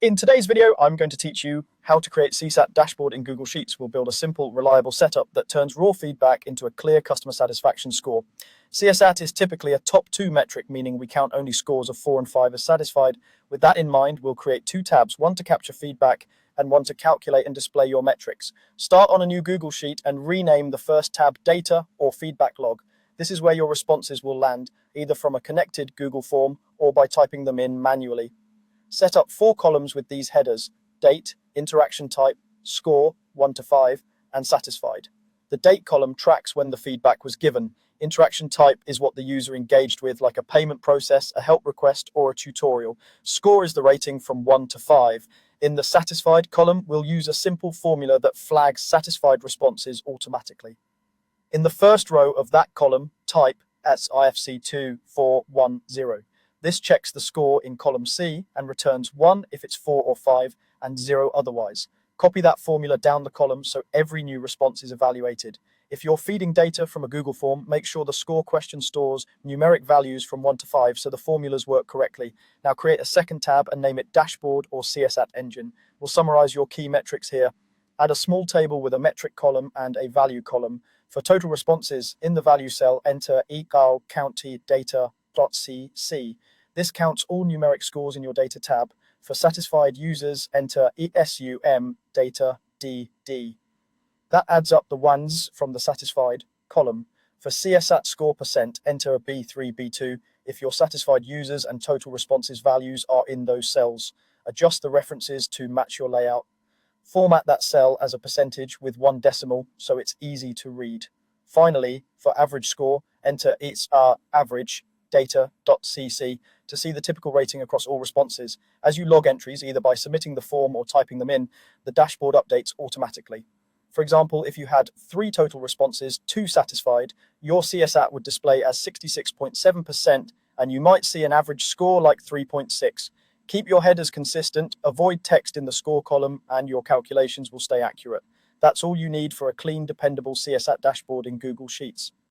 In today's video, I'm going to teach you how to create CSAT dashboard in Google Sheets. We'll build a simple, reliable setup that turns raw feedback into a clear customer satisfaction score. CSAT is typically a top 2 metric, meaning we count only scores of 4 and 5 as satisfied. With that in mind, we'll create 2 tabs, one to capture feedback and one to calculate and display your metrics. Start on a new Google Sheet and rename the first tab Data or Feedback Log. This is where your responses will land, either from a connected Google form or by typing them in manually. Set up 4 columns with these headers: date, interaction type, score 1 to 5, and satisfied. The date column tracks when the feedback was given. Interaction type is what the user engaged with, like a payment process, a help request, or a tutorial. Score is the rating from 1 to 5. In the satisfied column, we'll use a simple formula that flags satisfied responses automatically. In the first row of that column, type as IFC2410. This checks the score in column C and returns 1 if it's 4 or 5 and 0 otherwise. Copy that formula down the column so every new response is evaluated. If you're feeding data from a Google form, make sure the score question stores numeric values from 1 to 5 so the formulas work correctly. Now create a second tab and name it Dashboard or CSAT Engine. We'll summarize your key metrics here. Add a small table with a metric column and a value column. For total responses, in the value cell, enter eval county data.cc. This counts all numeric scores in your data tab. For satisfied users, enter ESUM data DD. That adds up the ones from the satisfied column. For CSAT score percent, enter a B3, B2 if your satisfied users and total responses values are in those cells. Adjust the references to match your layout. Format that cell as a percentage with 1 decimal so it's easy to read. Finally, for average score, enter its average data.cc to see the typical rating across all responses. As you log entries, either by submitting the form or typing them in, the dashboard updates automatically. For example, if you had 3 total responses, 2 satisfied, your CSAT would display as 66.7%, and you might see an average score like 3.6. Keep your headers consistent, avoid text in the score column, and your calculations will stay accurate. That's all you need for a clean, dependable CSAT dashboard in Google Sheets.